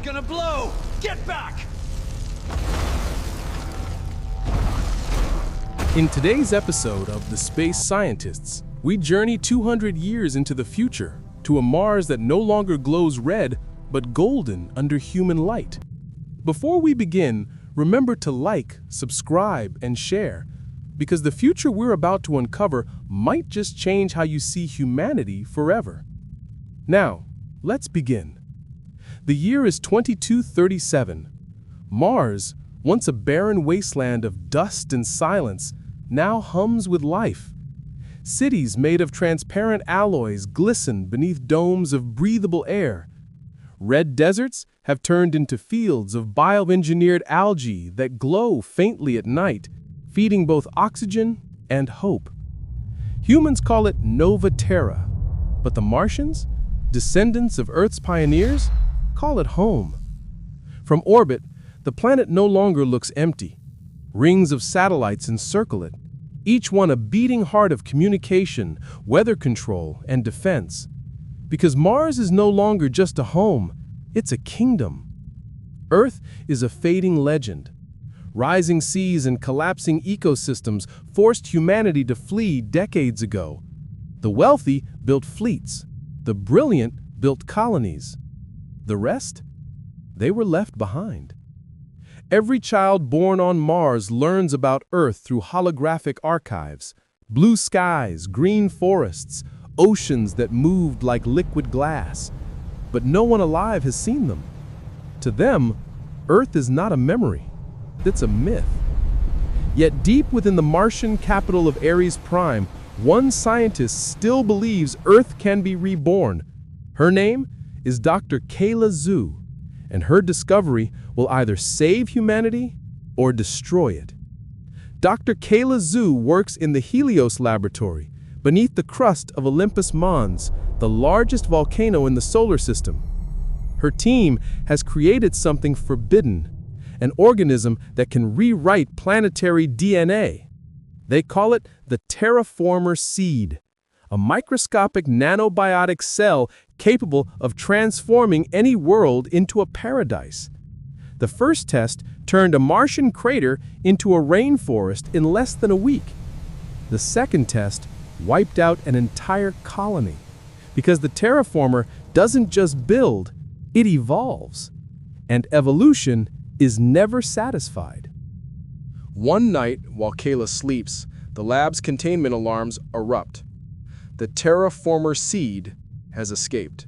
gonna blow! Get back! In today's episode of The Space Scientists, we journey 200 years into the future to a Mars that no longer glows red, but golden under human light. Before we begin, remember to like, subscribe, and share, because the future we're about to uncover might just change how you see humanity forever. Now, let's begin. The year is 2237. Mars, once a barren wasteland of dust and silence, now hums with life. Cities made of transparent alloys glisten beneath domes of breathable air. Red deserts have turned into fields of bioengineered algae that glow faintly at night, feeding both oxygen and hope. Humans call it Nova Terra, but the Martians, descendants of Earth's pioneers, call it home. From orbit, the planet no longer looks empty. Rings of satellites encircle it, each one a beating heart of communication, weather control, and defense. Because Mars is no longer just a home, it's a kingdom. Earth is a fading legend. Rising seas and collapsing ecosystems forced humanity to flee decades ago. The wealthy built fleets. The brilliant built colonies. The rest? They were left behind. Every child born on Mars learns about Earth through holographic archives. Blue skies, green forests, oceans that moved like liquid glass. But no one alive has seen them. To them, Earth is not a memory. It's a myth. Yet deep within the Martian capital of Ares Prime, one scientist still believes Earth can be reborn. Her name is Dr. Kayla Zhu, and her discovery will either save humanity or destroy it. Dr. Kayla Zhu works in the Helios laboratory, beneath the crust of Olympus Mons, the largest volcano in the solar system. Her team has created something forbidden, an organism that can rewrite planetary DNA. They call it the terraformer seed, a microscopic nanobiotic cell capable of transforming any world into a paradise. The first test turned a Martian crater into a rainforest in less than a week. The second test wiped out an entire colony, because the terraformer doesn't just build, it evolves. And evolution is never satisfied. One night, while Kayla sleeps, the lab's containment alarms erupt. The terraformer seed has escaped.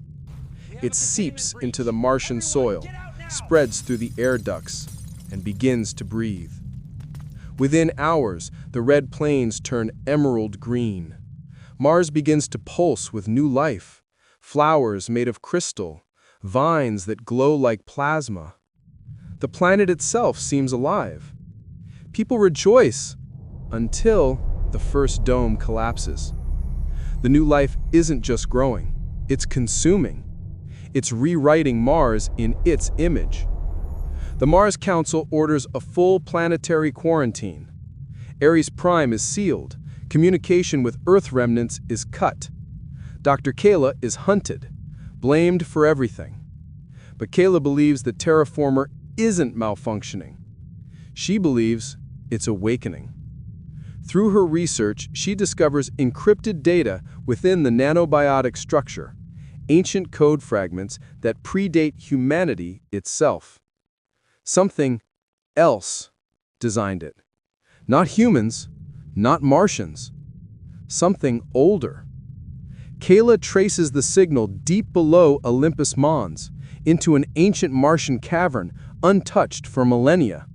It seeps into the Martian soil, spreads through the air ducts, and begins to breathe. Within hours, the red plains turn emerald green. Mars begins to pulse with new life, flowers made of crystal, vines that glow like plasma. The planet itself seems alive. People rejoice until the first dome collapses. The new life isn't just growing, it's consuming. It's rewriting Mars in its image. The Mars Council orders a full planetary quarantine. Ares Prime is sealed. Communication with Earth remnants is cut. Dr. Kayla is hunted, blamed for everything. But Kayla believes the terraformer isn't malfunctioning. She believes it's awakening. Through her research, she discovers encrypted data within the nanobiotic structure, ancient code fragments that predate humanity itself. Something else designed it. Not humans, not Martians. Something older. Kayla traces the signal deep below Olympus Mons, into an ancient Martian cavern untouched for millennia.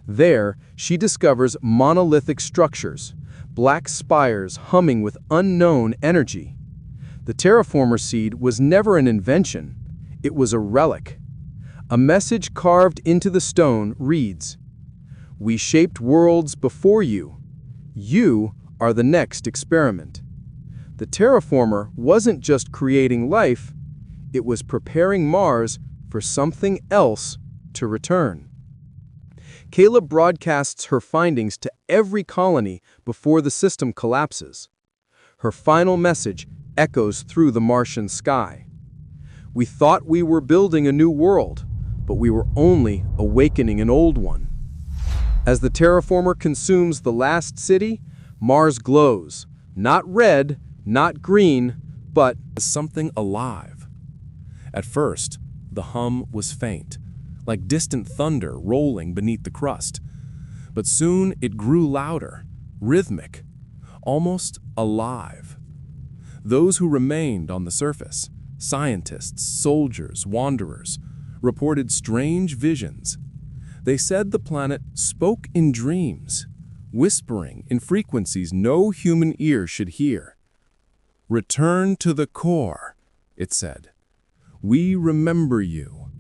There, she discovers monolithic structures, black spires humming with unknown energy. The terraformer seed was never an invention, it was a relic. A message carved into the stone reads, "We shaped worlds before you. You are the next experiment." The terraformer wasn't just creating life, it was preparing Mars for something else to return. Kayla broadcasts her findings to every colony before the system collapses. Her final message echoes through the Martian sky. "We thought we were building a new world, but we were only awakening an old one. As the terraformer consumes the last city, Mars glows. Not red, not green, but as something alive. At first, the hum was faint, like distant thunder rolling beneath the crust. But soon it grew louder, rhythmic, almost alive. Those who remained on the surface, scientists, soldiers, wanderers, reported strange visions. They said the planet spoke in dreams, whispering in frequencies no human ear should hear. "Return to the core," it said. "We remember you."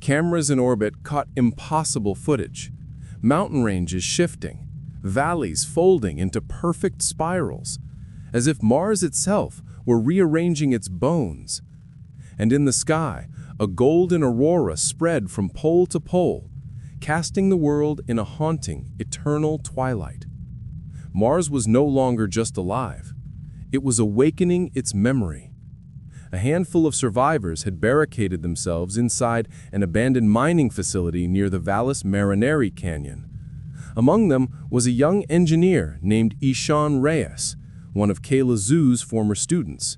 Cameras in orbit caught impossible footage. Mountain ranges shifting, valleys folding into perfect spirals, as if Mars itself were rearranging its bones. And in the sky, a golden aurora spread from pole to pole, casting the world in a haunting, eternal twilight. Mars was no longer just alive. It was awakening its memory. A handful of survivors had barricaded themselves inside an abandoned mining facility near the Valles Marineri Canyon. Among them was a young engineer named Ishan Reyes, one of Kayla Zhu's former students.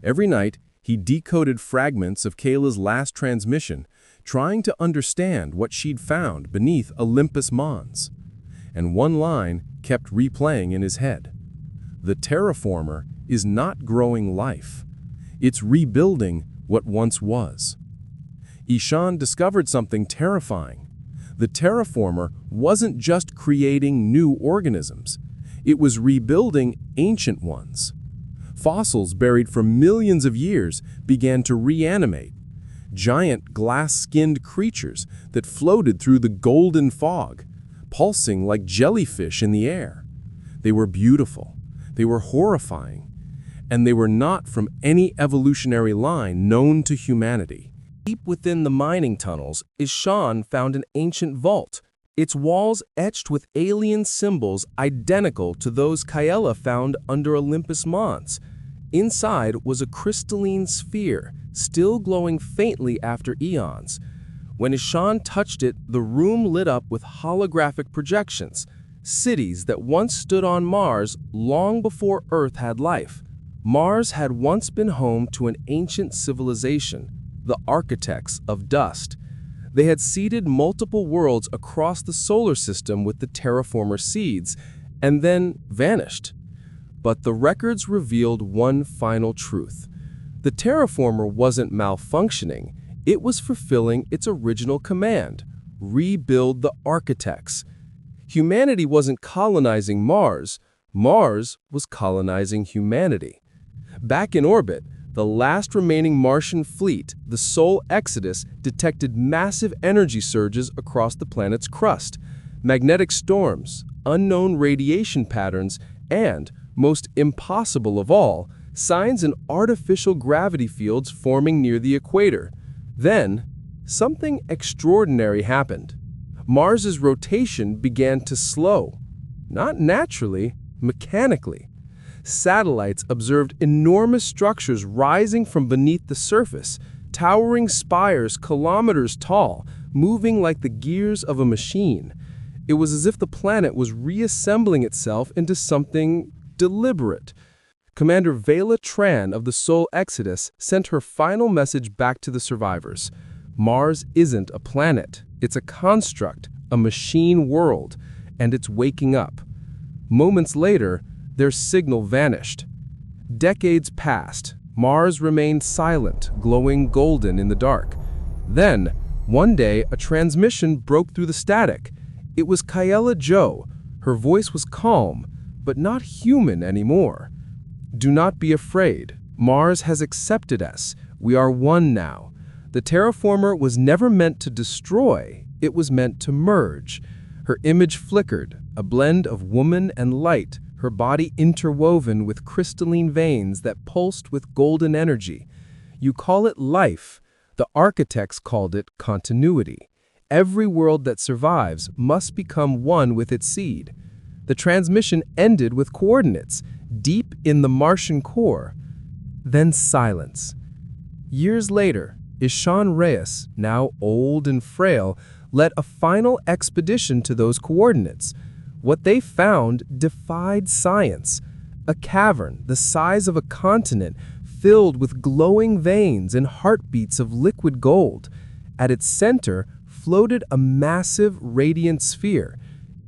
Every night, he decoded fragments of Kayla's last transmission, trying to understand what she'd found beneath Olympus Mons. And one line kept replaying in his head. The terraformer is not growing life. It's rebuilding what once was. Ishan discovered something terrifying. The terraformer wasn't just creating new organisms. It was rebuilding ancient ones. Fossils buried for millions of years began to reanimate. Giant glass-skinned creatures that floated through the golden fog, pulsing like jellyfish in the air. They were beautiful. They were horrifying. And they were not from any evolutionary line known to humanity. Deep within the mining tunnels, Ishan found an ancient vault, its walls etched with alien symbols identical to those Kayla found under Olympus Mons. Inside was a crystalline sphere, still glowing faintly after eons. When Ishan touched it, the room lit up with holographic projections, cities that once stood on Mars long before Earth had life. Mars had once been home to an ancient civilization, the architects of dust. They had seeded multiple worlds across the solar system with the terraformer seeds, and then vanished. But the records revealed one final truth. The terraformer wasn't malfunctioning, it was fulfilling its original command: rebuild the architects. Humanity wasn't colonizing Mars, Mars was colonizing humanity. Back in orbit, the last remaining Martian fleet, the Sol Exodus, detected massive energy surges across the planet's crust, magnetic storms, unknown radiation patterns, and, most impossible of all, signs in artificial gravity fields forming near the equator. Then, something extraordinary happened. Mars's rotation began to slow. Not naturally, mechanically. Satellites observed enormous structures rising from beneath the surface, towering spires kilometers tall, moving like the gears of a machine. It was as if the planet was reassembling itself into something deliberate. Commander Vela Tran of the Sol Exodus sent her final message back to the survivors. Mars isn't a planet. It's a construct, a machine world, and it's waking up. Moments later, their signal vanished. Decades passed. Mars remained silent, glowing golden in the dark. Then, one day, a transmission broke through the static. It was Kayla Zhu. Her voice was calm, but not human anymore. "Do not be afraid. Mars has accepted us. We are one now. The terraformer was never meant to destroy. It was meant to merge." Her image flickered, a blend of woman and light, her body interwoven with crystalline veins that pulsed with golden energy. You call it life. The architects called it continuity. Every world that survives must become one with its seed. The transmission ended with coordinates, deep in the Martian core. Then silence. Years later, Ishan Reyes, now old and frail, led a final expedition to those coordinates. What they found defied science. A cavern the size of a continent filled with glowing veins and heartbeats of liquid gold. At its center floated a massive radiant sphere.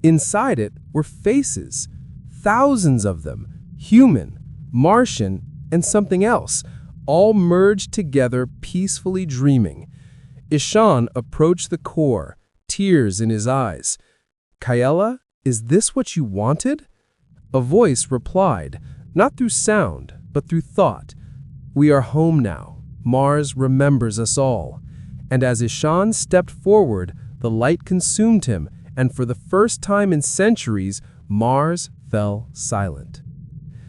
Inside it were faces, thousands of them, human, Martian, and something else, all merged together peacefully dreaming. Ishan approached the core, tears in his eyes. "Kaela, is this what you wanted?" A voice replied, not through sound, but through thought. "We are home now. Mars remembers us all." And as Ishan stepped forward, the light consumed him, and for the first time in centuries, Mars fell silent.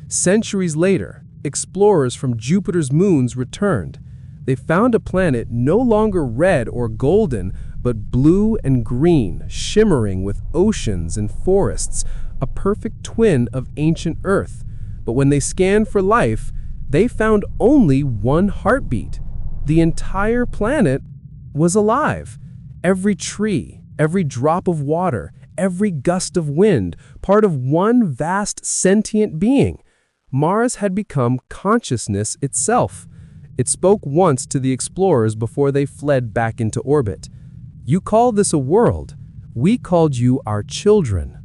Centuries later, explorers from Jupiter's moons returned. They found a planet no longer red or golden, but blue and green, shimmering with oceans and forests, a perfect twin of ancient Earth. But when they scanned for life, they found only one heartbeat. The entire planet was alive. Every tree, every drop of water, every gust of wind, part of one vast sentient being. Mars had become consciousness itself. It spoke once to the explorers before they fled back into orbit. "You call this a world. We called you our children.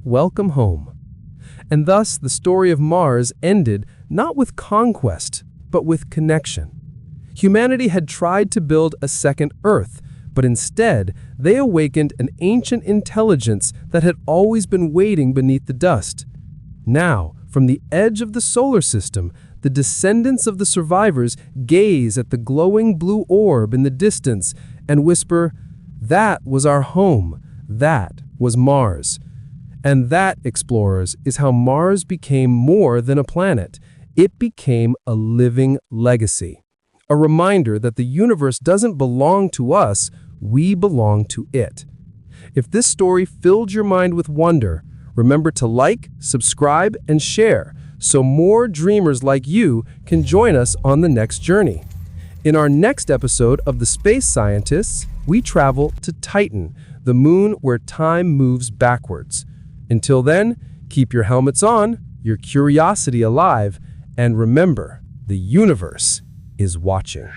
Welcome home." And thus the story of Mars ended not with conquest, but with connection. Humanity had tried to build a second Earth, but instead they awakened an ancient intelligence that had always been waiting beneath the dust. Now, from the edge of the solar system, the descendants of the survivors gaze at the glowing blue orb in the distance and whisper, "That was our home. That was Mars." And that, explorers, is how Mars became more than a planet. It became a living legacy. A reminder that the universe doesn't belong to us, we belong to it. If this story filled your mind with wonder, remember to like, subscribe, and share so more dreamers like you can join us on the next journey. In our next episode of The Space Scientists, we travel to Titan, the moon where time moves backwards. Until then, keep your helmets on, your curiosity alive, and remember, the universe is watching.